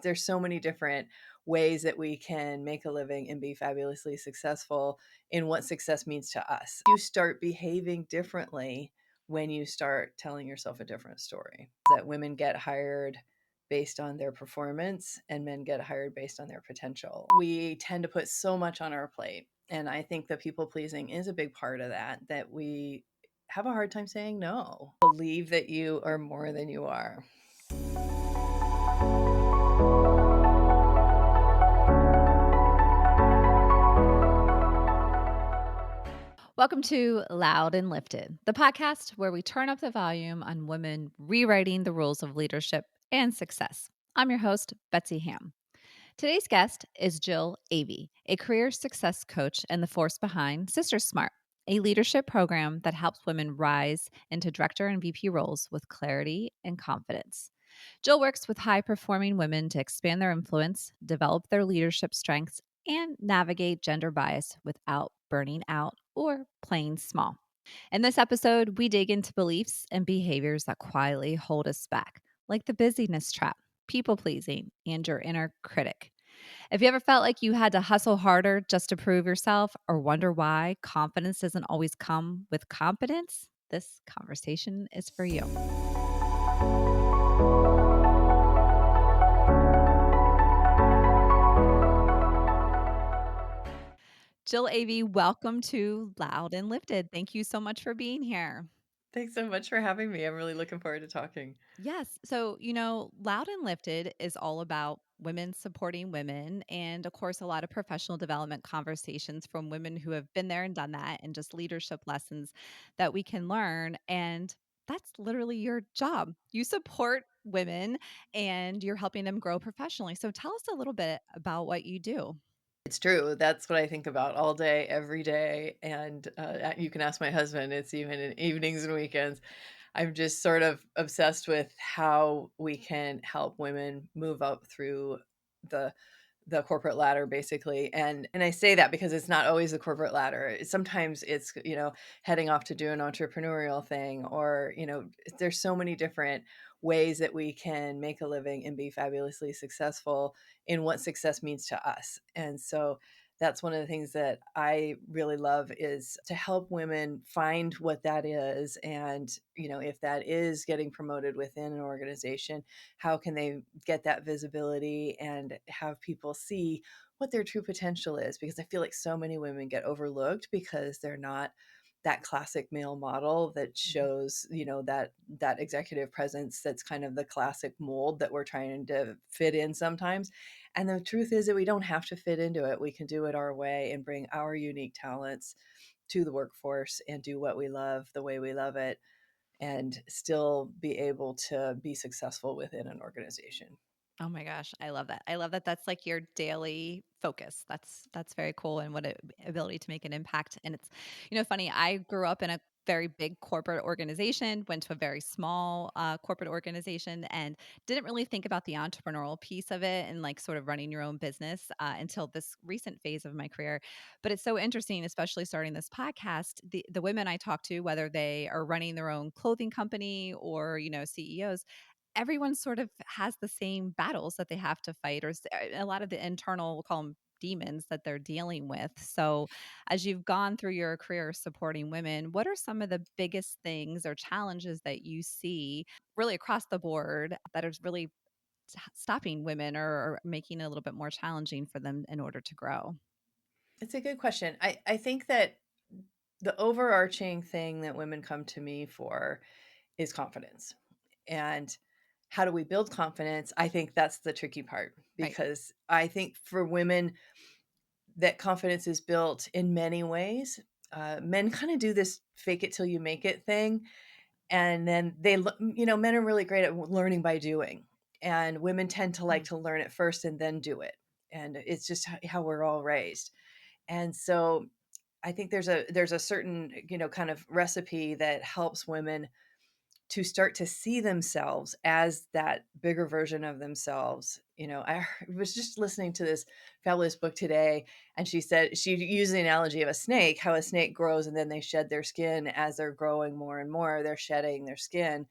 There's so many different ways that we can make a living and be fabulously successful in what success means to us. You start behaving differently when you start telling yourself a different story. That women get hired based on their performance and men get hired based on their potential. We tend to put so much on our plate. And I think that people pleasing is a big part of that we have a hard time saying no. Believe that you are more than you are. Welcome to Loud and Lifted, the podcast where we turn up the volume on women rewriting the rules of leadership and success. I'm your host, Betsy Hamm. Today's guest is Jill Avey, a career success coach and the force behind SisterSmart, a leadership program that helps women rise into director and VP roles with clarity and confidence. Jill works with high-performing women to expand their influence, develop their leadership strengths, and navigate gender bias without burning out or playing small. In this episode, we dig into beliefs and behaviors that quietly hold us back, like the busyness trap, people pleasing, and your inner critic. If you ever felt like you had to hustle harder just to prove yourself or wonder why confidence doesn't always come with competence, this conversation is for you. Jill Avey, welcome to Loud and Lifted. Thank you so much for being here. Thanks so much for having me. I'm really looking forward to talking. Yes. So, Loud and Lifted is all about women supporting women. And of course, a lot of professional development conversations from women who have been there and done that, and just leadership lessons that we can learn. And that's literally your job. You support women and you're helping them grow professionally. So, tell us a little bit about what you do. It's true. That's what I think about all day, every day. And you can ask my husband, it's even in evenings and weekends. I'm just sort of obsessed with how we can help women move up through the the corporate ladder basically. And I say that because it's not always the corporate ladder. Sometimes it's, heading off to do an entrepreneurial thing, or, there's so many different ways that we can make a living and be fabulously successful in what success means to us. And so that's one of the things that I really love, is to help women find what that is. And, if that is getting promoted within an organization, how can they get that visibility and have people see what their true potential is? Because I feel like so many women get overlooked because they're not that classic male model that shows, that executive presence. That's kind of the classic mold that we're trying to fit in sometimes. And the truth is that we don't have to fit into it. We can do it our way and bring our unique talents to the workforce and do what we love the way we love it, and still be able to be successful within an organization. Oh my gosh, I love that. I love that that's like your daily focus. That's very cool, and what a ability to make an impact. And it's funny, I grew up in a very big corporate organization, went to a very small corporate organization, and didn't really think about the entrepreneurial piece of it and like sort of running your own business until this recent phase of my career. But it's so interesting, especially starting this podcast. The women I talk to, whether they are running their own clothing company or CEOs, everyone sort of has the same battles that they have to fight, or a lot of the internal, we'll call them demons, that they're dealing with. So, as you've gone through your career supporting women, what are some of the biggest things or challenges that you see really across the board that is really stopping women or making it a little bit more challenging for them in order to grow? It's a good question. I think that the overarching thing that women come to me for is confidence. And how do we build confidence? I think that's the tricky part, Right. because I think for women, that confidence is built in many ways. Men kind of do this fake it till you make it thing. And then men are really great at learning by doing. And women tend to like Mm. to learn it first and then do it. And it's just how we're all raised. And so I think there's a certain, kind of recipe that helps women to start to see themselves as that bigger version of themselves. I was just listening to this fabulous book today, and she said, she used the analogy of a snake, how a snake grows and then they shed their skin. As they're growing more and more, they're shedding their skin.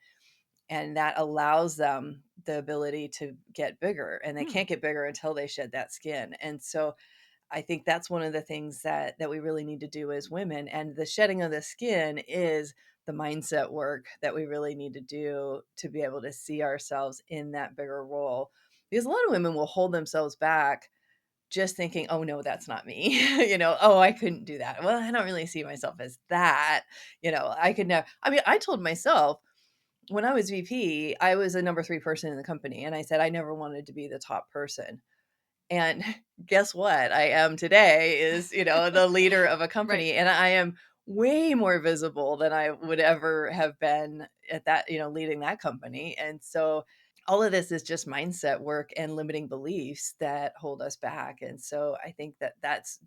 and that allows them the ability to get bigger, and they Hmm. can't get bigger until they shed that skin. And so I think that's one of the things that we really need to do as women, and the shedding of the skin is the mindset work that we really need to do to be able to see ourselves in that bigger role. Because a lot of women will hold themselves back just thinking, "Oh, no, that's not me." "Oh, I couldn't do that. Well, I don't really see myself as that." I could never. I mean, I told myself when I was VP, I was a number 3 person in the company, and I said I never wanted to be the top person. And guess what? I am today is, the leader of a Right. company, and I am way more visible than I would ever have been at that, leading that company. And so all of this is just mindset work and limiting beliefs that hold us back. And so I think that's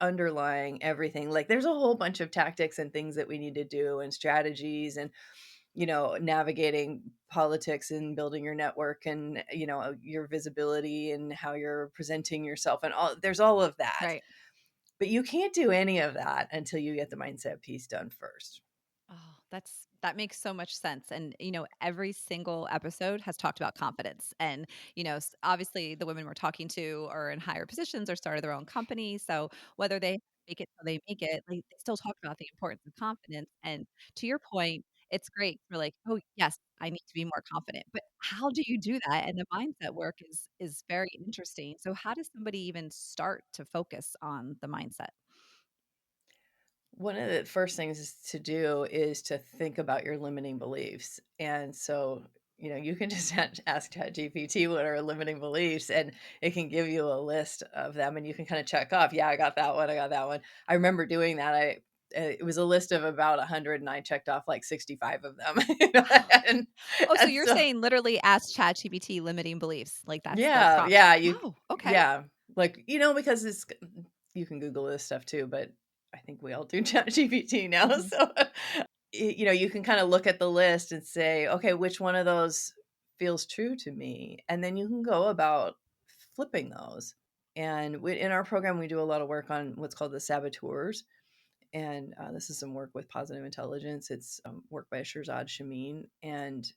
underlying everything. Like there's a whole bunch of tactics and things that we need to do and strategies and navigating politics and building your network and, your visibility and how you're presenting yourself and there's all of that. Right. But you can't do any of that until you get the mindset piece done first. Oh, that makes so much sense. And every single episode has talked about confidence. And obviously, the women we're talking to are in higher positions or started their own company. So whether they make it till they make it, like they still talk about the importance of confidence. And to your point, it's great. We're like, oh yes, I need to be more confident. But how do you do that? And the mindset work is very interesting. So how does somebody even start to focus on the mindset? One of the first things to do is to think about your limiting beliefs. And so, you can just ask ChatGPT what are limiting beliefs, and it can give you a list of them, and you can kind of check off, yeah, I got that one, I got that one. I remember doing that. It was a list of about 100, and I checked off like 65 of them. and, Oh, so and you're so saying literally ask ChatGPT limiting beliefs, like that's the yeah, prompt. yeah, Wow, okay. yeah, like, because you can Google this stuff too, but I think we all do ChatGPT now, Mhm. so, you can kinda look at the list and say, "Okay, which one of those feels true to me?" And then you can go about flipping those. And in our program, we do a lot of work on what's called the saboteurs, and, this is some work with positive intelligence. It's, work by Shirzad Shamin, and,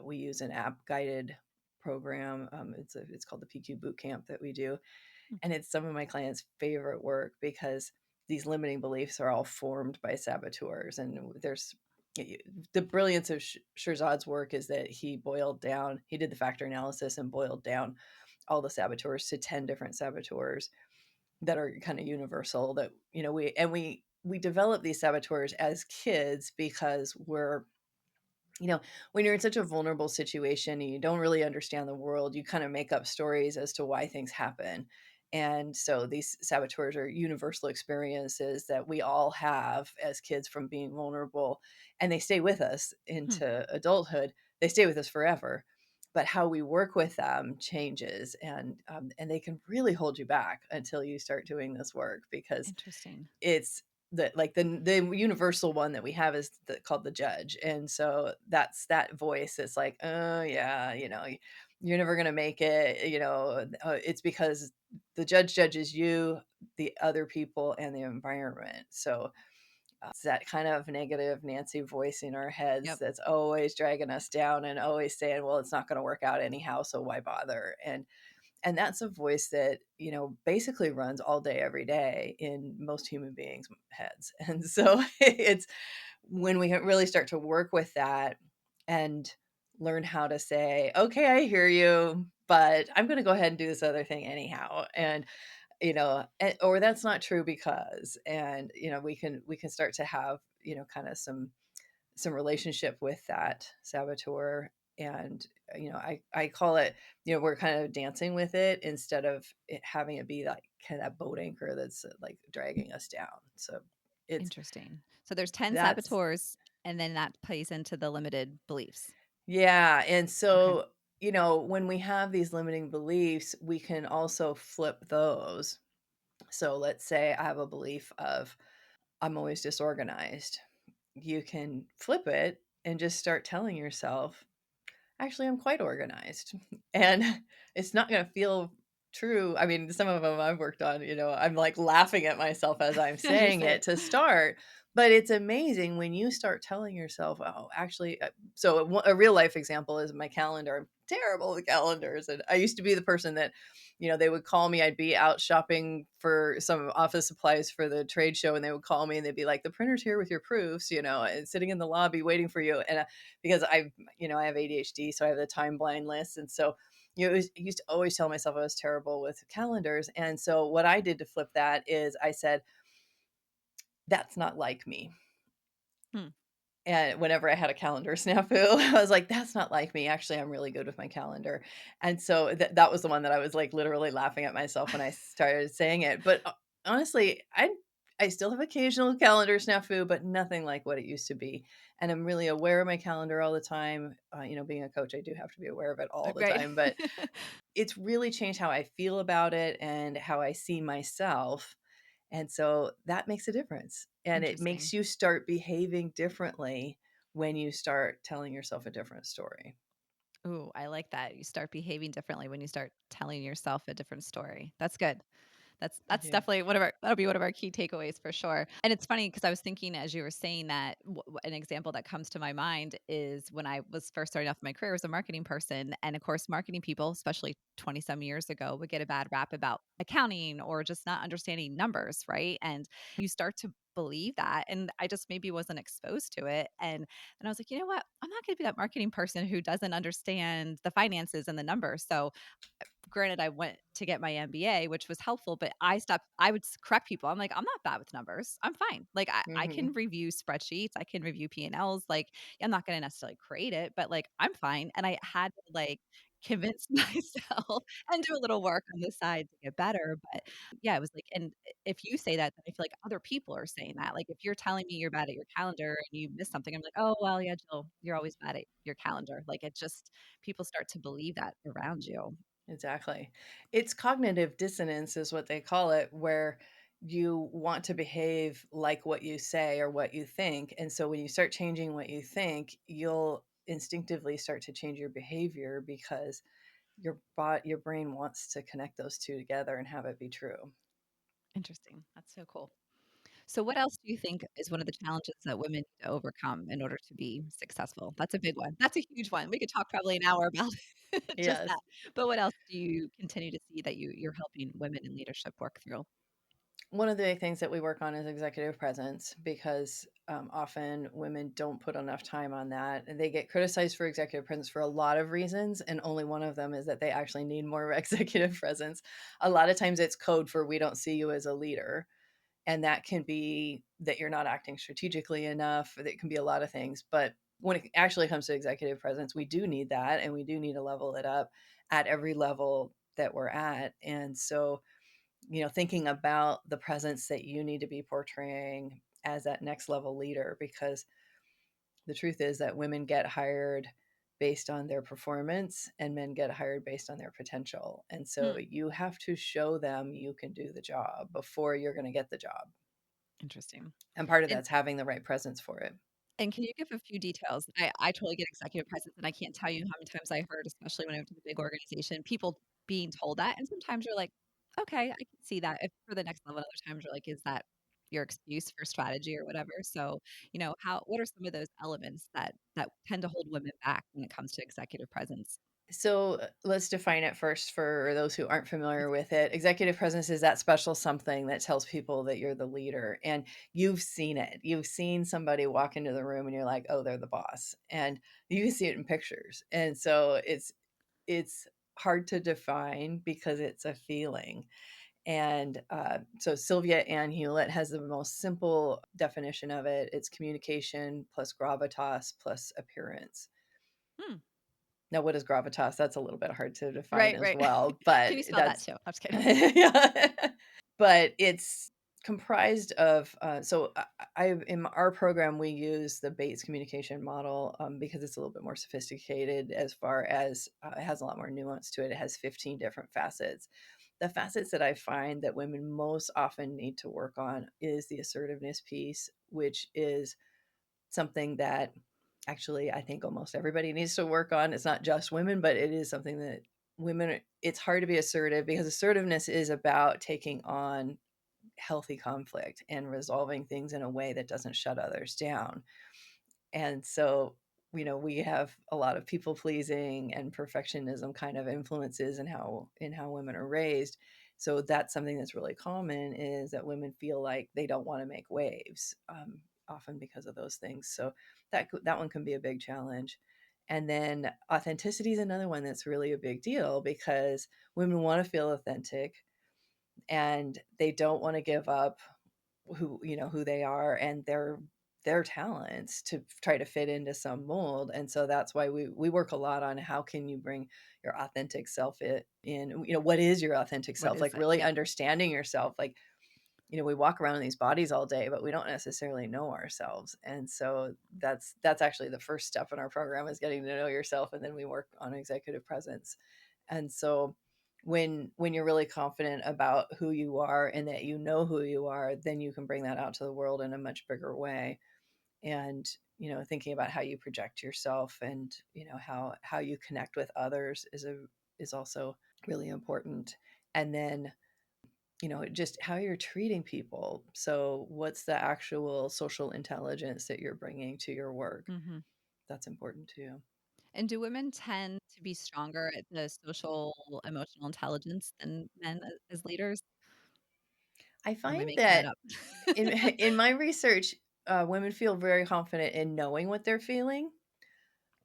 we use an app-guided program. It's called the PQ Boot Camp that we do, Mm, and it's some of my clients' favorite work because these limiting beliefs are all formed by saboteurs. And the brilliance of Shirzad's work is that he did the factor analysis and boiled down all the saboteurs to 10 different saboteurs that are kind of universal that, we develop these saboteurs as kids because when you're in such a vulnerable situation and you don't really understand the world, you kind of make up stories as to why things happen. And so these saboteurs are universal experiences that we all have as kids from being vulnerable, and they stay with us hmm, into adulthood. They stay with us forever. But how we work with them changes, and they can really hold you back until you start doing this work because interesting. it's the universal one that we have is called the judge. And so that's that voice that's like, oh yeah, you're never going to make it, it's because the judge judges you, the other people, and the environment. So it's that kind of negative Nancy voice in our heads Yep, that's always dragging us down and always saying, well, it's not going to work out anyhow, so why bother? And that's a voice that, basically runs all day, every day in most human beings' heads. And so it's when we really start to work with that and learn how to say, okay, I hear you, but I'm going to go ahead and do this other thing anyhow. And, or that's not true because, and, we can start to have, kind of some relationship with that saboteur. And I call it, we're kind of dancing with it instead of it having it be like kind of that boat anchor that's like dragging us down. So it's interesting. So there's 10 that's saboteurs, and then that plays into the limited beliefs. yeah. And Okay. so, when we have these limiting beliefs, we can also flip those. So let's say I have a belief of I'm always disorganized. You can flip it and just start telling yourself, actually, I'm quite organized. And it's not going to feel true. I mean, some of them I've worked on, I'm like laughing at myself as I'm As you're saying saying. it to start. But it's amazing when you start telling yourself, "Oh, actually," so a real life example is my calendar. I'm terrible with calendars, and I used to be the person that, they would call me. I'd be out shopping for some office supplies for the trade show, and they would call me and they'd be like, "The printer's here with your proofs, and sitting in the lobby waiting for you." And because I have ADHD, so I have the time blind list, and so. I used to always tell myself I was terrible with calendars. And so, what I did to flip that is I said, that's not like me. Hmm. And whenever I had a calendar snafu, I was like, "That's not like me. Actually, I'm really good with my calendar." And so that was the one that I was, like, literally laughing at myself when I started saying it. But, honestly, I still have occasional calendar snafu, but nothing like what it used to be. And I'm really aware of my calendar all the time. Being a coach, I do have to be aware of it all the Right. time, but it's really changed how I feel about it and how I see myself. And so that makes a difference. And it Interesting. makes you start behaving differently when you start telling yourself a different story. Ooh, I like that. You start behaving differently when you start telling yourself a different story. That's good. That's Yeah. definitely that'll be one of our key takeaways for sure. And it's funny because I was thinking as you were saying that an example that comes to my mind is when I was first starting off my career as a marketing person, and of course, marketing people, especially 20 some years ago, would get a bad rap about accounting or just not understanding numbers, right? And you start to believe that, and I just maybe wasn't exposed to it, and I was like, you know what, I'm not going to be that marketing person who doesn't understand the finances and the numbers. So granted, I went to get my MBA, which was helpful, but I would correct people. I'm like, I'm not bad with numbers. I'm fine. Like I can Mhm. review spreadsheets. I can review P&Ls. Like I'm not going to necessarily create it, but like I'm fine. And I had to like convince myself and do a little work on the side to get better. But yeah, it was like, and if you say that, then I feel like other people are saying that. Like if you're telling me you're bad at your calendar and you miss something, I'm like, oh, well, yeah, Jill, you're always bad at your calendar. Like it just, people start to believe that around you. Exactly. It's cognitive dissonance is what they call it, where you want to behave like what you say or what you think. And so when you start changing what you think, you'll instinctively start to change your behavior because your brain wants to connect those two together and have it be true. Interesting. That's so cool. So, what else do you think is one of the challenges that women need to overcome in order to be successful? That's a big one. That's a huge one. We could talk probably an hour about just that. Yes. But what else do you continue to see that you're helping women in leadership work through? One of the big things that we work on is executive presence because often women don't put enough time on that. And they get criticized for executive presence for a lot of reasons. And only one of them is that they actually need more executive presence. A lot of times it's code for we don't see you as a leader. And that can be that you're not acting strategically enough. It can be a lot of things. But when it actually comes to executive presence, we do need that. And we do need to level it up at every level that we're at. And so, thinking about the presence that you need to be portraying as that next level leader, because the truth is that women get hired based on their performance and men get hired based on their potential. And so Hmm, you have to show them you can do the job before you're going to get the job. interesting. And part of And that's having the right presence for it. And can you give a few details? I totally get executive presence, and I can't tell you how many times I heard, especially when I went to a big organization, people being told that, and sometimes you're like, "Okay, I can see that." If for the next level, other times you're like, "Is that your excuse for strategy or whatever?" So, how what are some of those elements that tend to hold women back when it comes to executive presence? So let's define it first for those who aren't familiar That's with it. Executive presence is that special something that tells people that you're the leader and you've seen it. You've seen somebody walk into the room and you're like, "Oh, they're the boss." And you can see it in pictures. And so it's hard to define because it's a feeling. And so Sylvia Ann Hewlett has the most simple definition of it. It's communication plus gravitas plus appearance. Hmm. Now, what is gravitas? That's a little bit hard to define Right, as right. well, Can but you spell that that's too? I'm just kidding. yeah. But it's comprised of so in our program we use the Bates communication model because it's a little bit more sophisticated as far as it has a lot more nuance to it. It has 15 different facets. The facets that I find that women most often need to work on is the assertiveness piece, which is something that actually I think almost everybody needs to work on. It's not just women, but it is something that it's hard to be assertive because assertiveness is about taking on healthy conflict and resolving things in a way that doesn't shut others down. And so, we have a lot of people pleasing and perfectionism kind of influences in how women are raised. So that's something that's really common, is that women feel like they don't want to make waves, often because of those things. So that one can be a big challenge. And then authenticity is another one that's really a big deal, because women want to feel authentic and they don't want to give up who they are and their talents to try to fit into some mold. And so that's why we work a lot on how can you bring your authentic self in, what is your authentic What self, is like it? really Yep. understanding yourself. Like, we walk around in these bodies all day, but we don't necessarily know ourselves. And so that's actually the first step in our program, is getting to know yourself, and then we work on executive presence. And so when you're really confident about who you are and that you know who you are, then you can bring that out to the world in a much bigger way. And thinking about how you project yourself, and how you connect with others is also really important. And then just how you're treating people. So, what's the actual social intelligence that you're bringing to your work? Hmm. That's important too. And do women tend to be stronger at the social emotional intelligence than men as leaders? I Or am I find making that that up? in in my research, women feel very confident in knowing what they're feeling,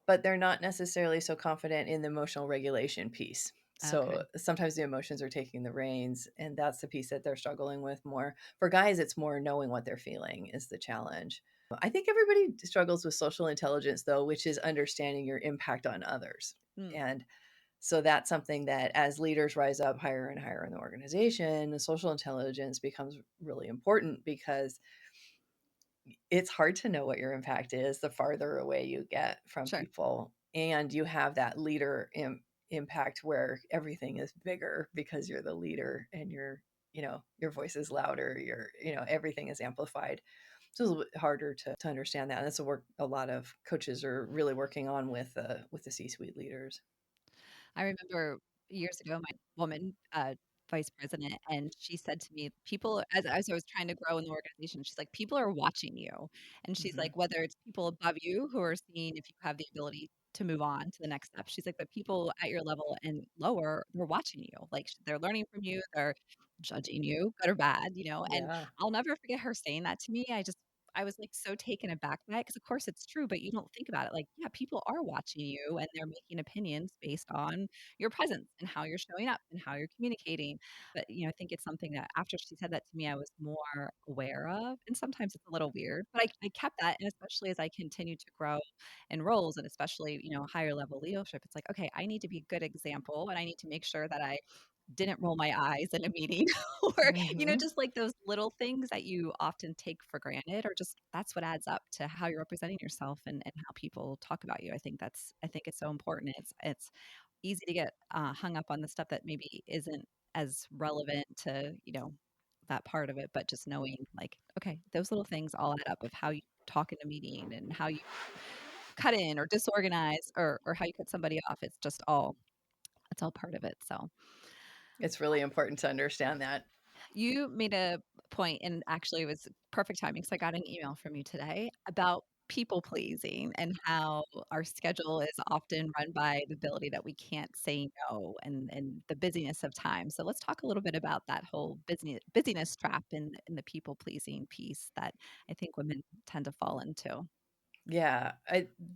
but they're not necessarily so confident in the emotional regulation piece. Okay. So sometimes the emotions are taking the reins, and that's the piece that they're struggling with more. For guys, it's more knowing what they're feeling is the challenge. I think everybody struggles with social intelligence, though, which is understanding your impact on others. Mm, And so that's something that, as leaders rise up higher and higher in the organization, the social intelligence becomes really important, because it's hard to know what your impact is the farther away you get from sure. people. And you have that leader impact where everything is bigger because you're the leader, and your voice is louder, everything is amplified. So it's a little bit harder to understand that. And that's a work a lot of coaches are really working on with the C-suite leaders. I remember years ago, my woman, vice president, and she said to me, people, as I was trying to grow in the organization, she's like, people are watching you. And she's Hmm. like, whether it's people above you who are seeing if you have the ability to move on to the next step. She's like, the people at your level and lower, they're watching you. Like they're learning from you, they're judging you, good or bad, and Yeah. I'll never forget her saying that to me. I was like so taken aback by it because of course it's true, but you don't think about it. Like, yeah, people are watching you and they're making opinions based on your presence and how you're showing up and how you're communicating. But, I think it's something that after she said that to me, I was more aware of. And sometimes it's a little weird, but I kept that. And especially as I continue to grow in roles and especially, higher level leadership, it's like, okay, I need to be a good example and I need to make sure that I didn't roll my eyes in a meeting or, Hmm. just like those little things that you often take for granted or just that's what adds up to how you're representing yourself and how people talk about you. I think it's so important. It's easy to get hung up on the stuff that maybe isn't as relevant to, that part of it, but just knowing like, okay, those little things all add up of how you talk in a meeting and how you cut in or disorganize or how you cut somebody off. It's all part of it. So It's really important to understand that. you made a point, and actually it was perfect timing because I got an email from you today about people pleasing and how our schedule is often run by the ability that we can't say no and the busyness of time. So let's talk a little bit about that whole busyness trap in the people pleasing piece that I think women tend to fall into. Yeah,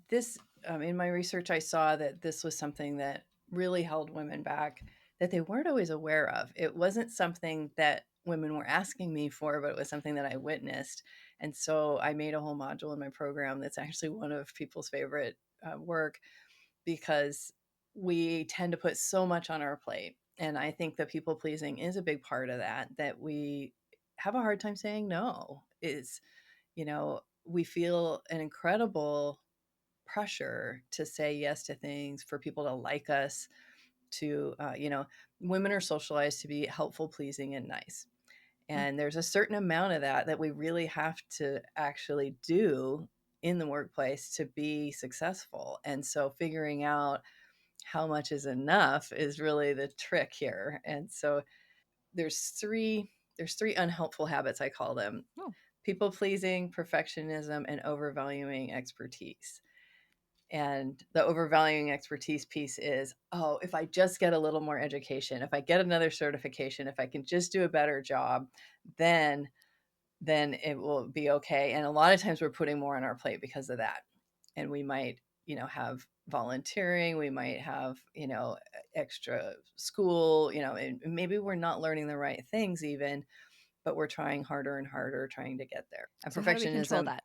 this in my research, I saw that this was something that really held women back, that they weren't always aware of. It wasn't something that women were asking me for, but it was something that I witnessed. And so I made a whole module in my program that's actually one of people's favorite work, because we tend to put so much on our plate. And I think that people pleasing is a big part of that, that we have a hard time saying no. We feel an incredible pressure to say yes to things, for people to like us, to, women are socialized to be helpful, pleasing, and nice. Mm, And there's a certain amount of that we really have to actually do in the workplace to be successful. And so figuring out how much is enough is really the trick here. And so there's three there's three unhelpful habits, I call them: Oh, people pleasing, perfectionism, and overvaluing expertise. And the overvaluing expertise piece is, oh, if I just get a little more education, if I get another certification, if I can just do a better job, then then it will be okay. And a lot of times we're putting more on our plate because of that. And we might, have volunteering, we might have, extra school, and maybe we're not learning the right things even, but we're trying harder and harder trying to get there. And so how do we control perfectionism, that?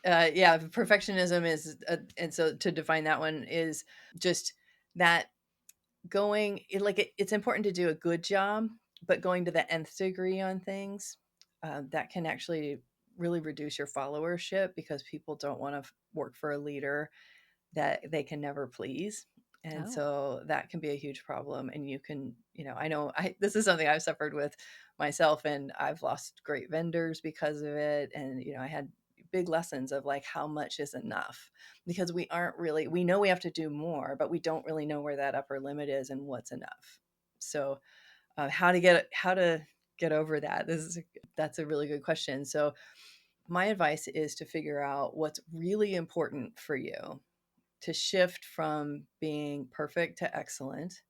yeah, perfectionism is, and so to define that one is just that it's important to do a good job, but going to the nth degree on things, that can actually really reduce your followership because people don't want to work for a leader that they can never please. And Oh, so that can be a huge problem. And I know this is something I've suffered with myself, and I've lost great vendors because of it. And, I had big lessons of like how much is enough, because we know we have to do more, but we don't really know where that upper limit is and what's enough. So, how to get over that? That's a really good question. So, my advice is to figure out what's really important for you, to shift from being perfect to excellent,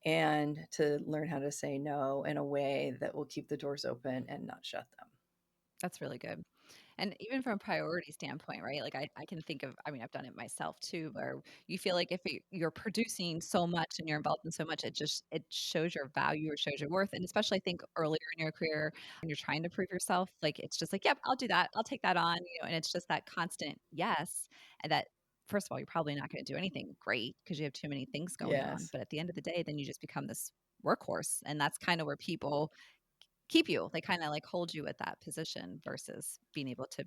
and to learn how to say no in a way that will keep the doors open and not shut them. that's really good. And even from a priority standpoint, right? Like I can think of, I mean, I've done it myself too, where you feel like if you're producing so much and you're involved in so much, it shows your value or shows your worth. And especially I think earlier in your career when you're trying to prove yourself, like it's just like, yep, I'll do that. I'll take that on, and it's just that constant yes. And that first of all, you're probably not going to do anything great because you have too many things going on. Yes. But at the end of the day, then you just become this workhorse. And that's kind of where people keep you. They kind of like hold you at that position versus being able to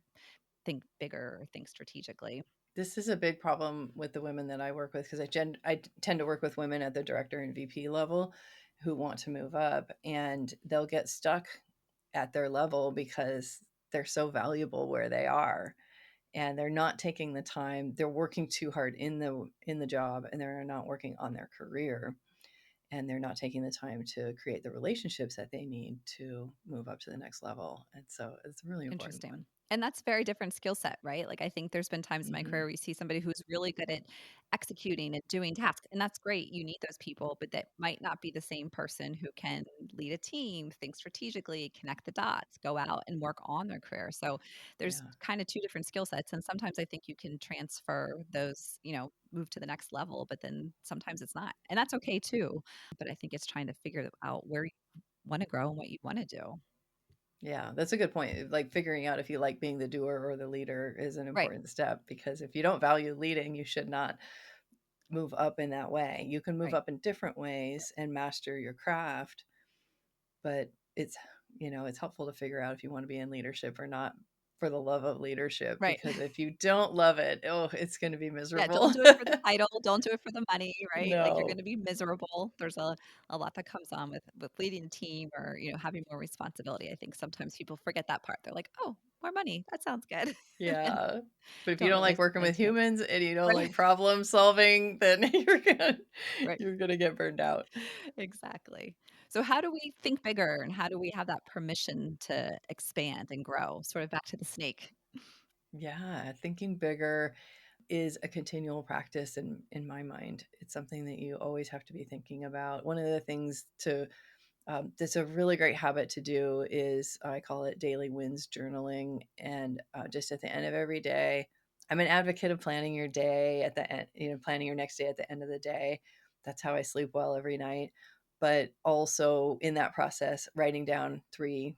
think bigger or think strategically. This is a big problem with the women that I work with, because I tend to work with women at the director and VP level who want to move up, and they'll get stuck at their level because they're so valuable where they are, and they're not taking the time. They're working too hard in the job, and they're not working on their career, and they're not taking the time to create the relationships that they need to move up to the next level. And so it's a really important one. Interesting. And that's very different skill set, right? Like I think there's been times in my Hmm. career where you see somebody who's really good at executing and doing tasks, and that's great. You need those people, but that might not be the same person who can lead a team, think strategically, connect the dots, go out and work on their career. So there's Yeah. kind of two different skill sets, and sometimes I think you can transfer those, move to the next level, but then sometimes it's not. And that's okay too. But I think it's trying to figure out where you want to grow and what you want to do. Yeah, that's a good point. Like figuring out if you like being the doer or the leader is an Right. important step, because if you don't value leading, you should not move up in that way. You can move Right. up in different ways and master your craft, but it's helpful to figure out if you want to be in leadership or not for the love of leadership, Right. because if you don't love it, oh, it's going to be Yeah, don't miserable. do it for the title, don't do it for the money, right? Like, you're No. gonna be miserable. There's a lot that comes on with leading a team or, having more responsibility. I think sometimes people forget that part. They're like, "Oh, more money. That sounds good." And Yeah. But if you don't don't really like step working with into it. humans and you don't Right, like problem solving, then right. you're gonna get burned out. Exactly. So how do we think bigger, and how do we have that permission to expand and grow? Sort of back to the snake. Yeah, thinking bigger is a continual practice in my mind. It's something that you always have to be thinking about. One of the things that's a really great habit to do is, I call it daily wins journaling. And just at the end of every day, I'm an advocate of planning your day at the end, planning your next day at the end of the day. That's how I sleep well every night. But also in that process, writing down three,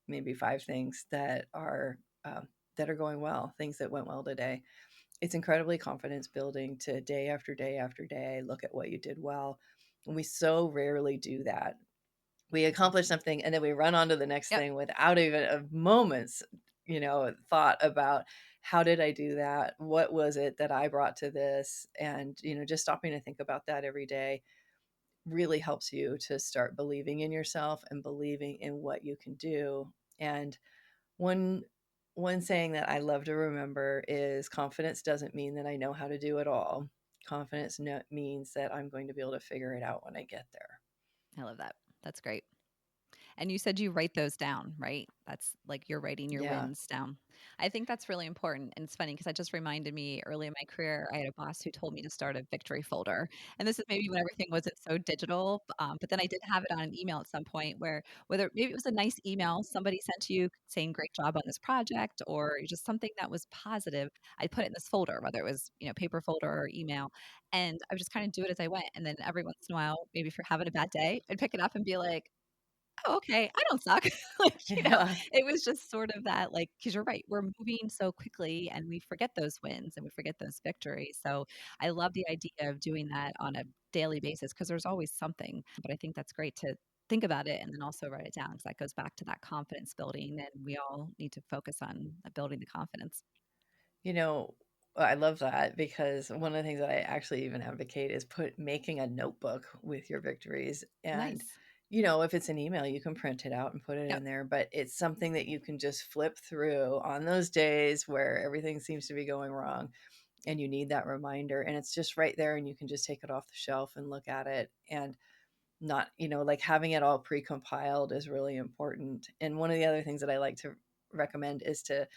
maybe five things um, that are going well, things that went well today. It's incredibly confidence building to day after day after day look at what you did well. And we so rarely do that. We accomplish something and then we run on to the next Yep. thing without even a moment's, thought about, how did I do that? What was it that I brought to this? And, just stopping to think about that every day really helps you to start believing in yourself and believing in what you can do. And one one saying that I love to remember is, confidence doesn't mean that I know how to do it all. Confidence means that I'm going to be able to figure it out when I get there. I love that. That's great. And you said you write those down, right? That's like you're writing your Yeah. wins down. I think that's really important. And it's funny because that just reminded me early in my career, I had a boss who told me to start a victory folder. And this is maybe when everything wasn't so digital. But then I did have it on an email at some point where whether maybe it was a nice email somebody sent to you saying great job on this project or just something that was positive, I put it in this folder, whether it was, paper folder or email. And I would just kind of do it as I went. And then every once in a while, maybe if you're having a bad day, I'd pick it up and be like, "Oh, okay. I don't suck." Like, Yeah. it was just sort of that, like, because 'cause you're right, we're moving so quickly and we forget those wins and we forget those victories. So I love the idea of doing that on a daily basis because there's always something. But I think that's great to think about it and then also write it down because that goes back to that confidence building, and we all need to focus on building the confidence. You know, I love that because one of the things that I actually even advocate is making a notebook with your victories. And, Nice. if it's an email, you can print it out and put it Yep. in there, but it's something that you can just flip through on those days where everything seems to be going wrong and you need that reminder. And it's just right there and you can just take it off the shelf and look at it. And not, like having it all pre-compiled is really important. And one of the other things that I like to recommend is to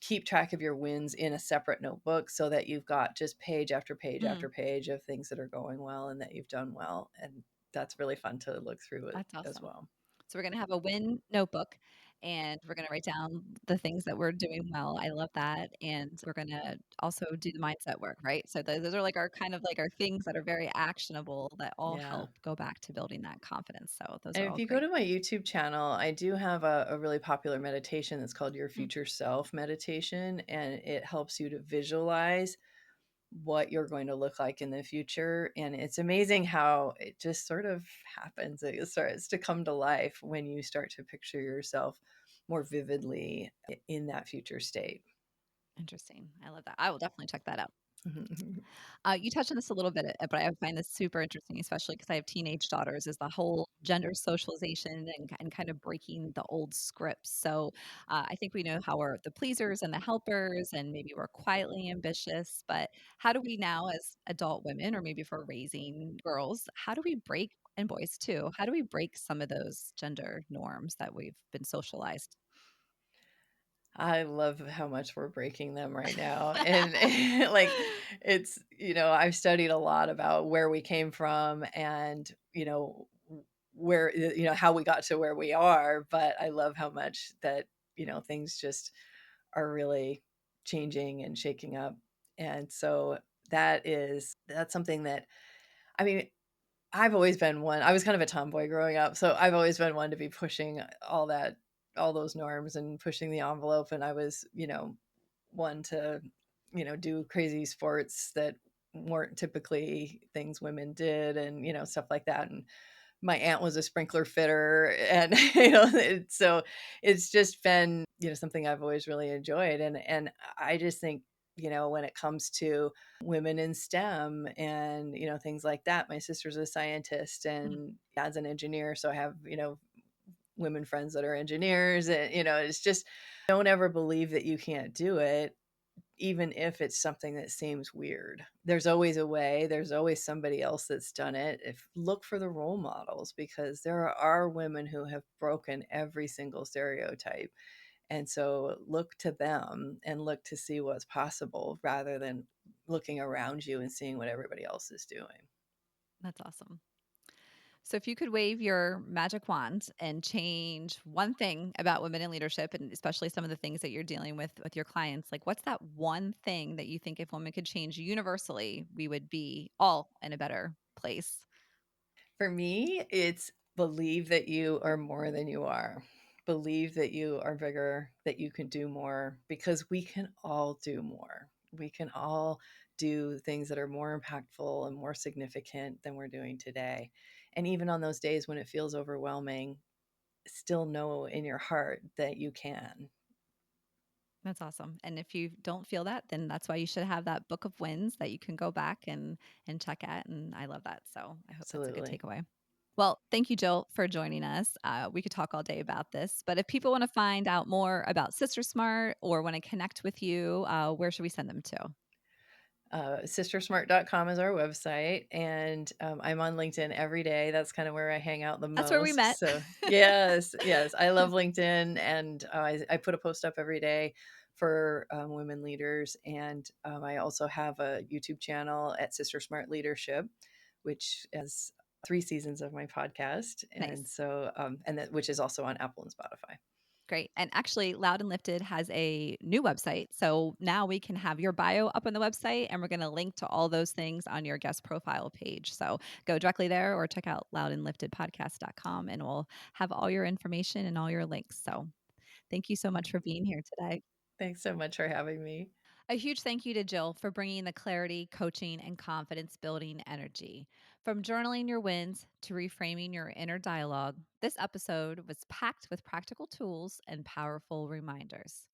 keep track of your wins in a separate notebook so that you've got just page after page after Mm. page of things that are going well and that you've done well. And that's really fun to look through it That's as awesome. well. So we're gonna have a win notebook, and we're gonna write down the things that we're doing well. I love that, and we're gonna also do the mindset work, right? So those are like our kind of like our things that are very actionable that all Yeah. help go back to building that confidence. So those And are if all you go great. to my YouTube channel, I do have a really popular meditation that's called Your Mm, Future Self meditation. And it helps you to visualize what you're going to look like in the future. And it's amazing how it just sort of happens. It starts to come to life when you start to picture yourself more vividly in that future state. interesting. I love that. I will definitely check that out. You touched on this a little bit, but I find this super interesting, especially because I have teenage daughters, is the whole gender socialization and kind of breaking the old scripts. So I think we know how we're the pleasers and the helpers, and maybe we're quietly ambitious. But how do we now, as adult women, or maybe if we're raising girls, how do we break, and boys too, how do we break some of those gender norms that we've been socialized? I love how much we're breaking them right now. And like I've studied a lot about where we came from and, where, how we got to where we are. But I love how much that, things just are really changing and shaking up. And so that's something that, I mean, I've always been one. I was kind of a tomboy growing up, so I've always been one to be pushing all those norms and pushing the envelope. And I was, one to, do crazy sports that weren't typically things women did and, stuff like that. And my aunt was a sprinkler fitter and so it's just been something I've always really enjoyed. And I just think when it comes to women in STEM and things like that, my sister's a scientist Mm, and dad's an engineer, so I have women friends that are engineers. And it's just, don't ever believe that you can't do it, even if it's something that seems weird. There's always a way, there's always somebody else that's done it. If Look for the role models, because there are women who have broken every single stereotype. And so look to them and look to see what's possible rather than looking around you and seeing what everybody else is doing. that's awesome. So, if you could wave your magic wand and change one thing about women in leadership, and especially some of the things that you're dealing with your clients, like what's that one thing that you think if women could change universally, we would be all in a better place? For me, it's believe that you are more than you are. Believe that you are bigger, that you can do more, because we can all do more. We can all do things that are more impactful and more significant than we're doing today. And even on those days when it feels overwhelming, still know in your heart that you can. That's awesome. And if you don't feel that, then that's why you should have that book of wins that you can go back and check at. And I love that. So I hope that's a good Absolutely. takeaway. Well, thank you, Jill, for joining us. We could talk all day about this, but if people want to find out more about Sister Smart or want to connect with you, where should we send them to? SisterSmart.com is our website, and, I'm on LinkedIn every day. That's kinda where I hang out the That's where we most, met. so yes, yes, I love LinkedIn, and, I put a post up every day for, women leaders, and, I also have a YouTube channel at Sister Smart Leadership, which has 3 seasons of my podcast, and Nice. so, and that which is also on Apple and Spotify. Great. And actually, Loud and Lifted has a new website. So now we can have your bio up on the website, and we're going to link to all those things on your guest profile page. So go directly there or check out loudandliftedpodcast.com, and we'll have all your information and all your links. So thank you so much for being here today. Thanks so much for having me. A huge thank you to Jill for bringing the clarity, coaching, and confidence building energy. From journaling your wins to reframing your inner dialogue, this episode was packed with practical tools and powerful reminders.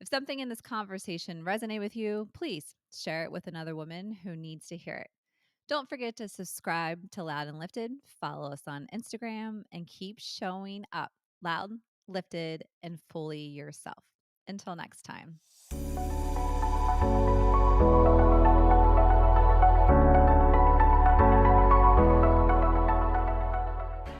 If something in this conversation resonated with you, please share it with another woman who needs to hear it. Don't forget to subscribe to Loud and Lifted, follow us on Instagram, and keep showing up loud, lifted, and fully yourself. Until next time.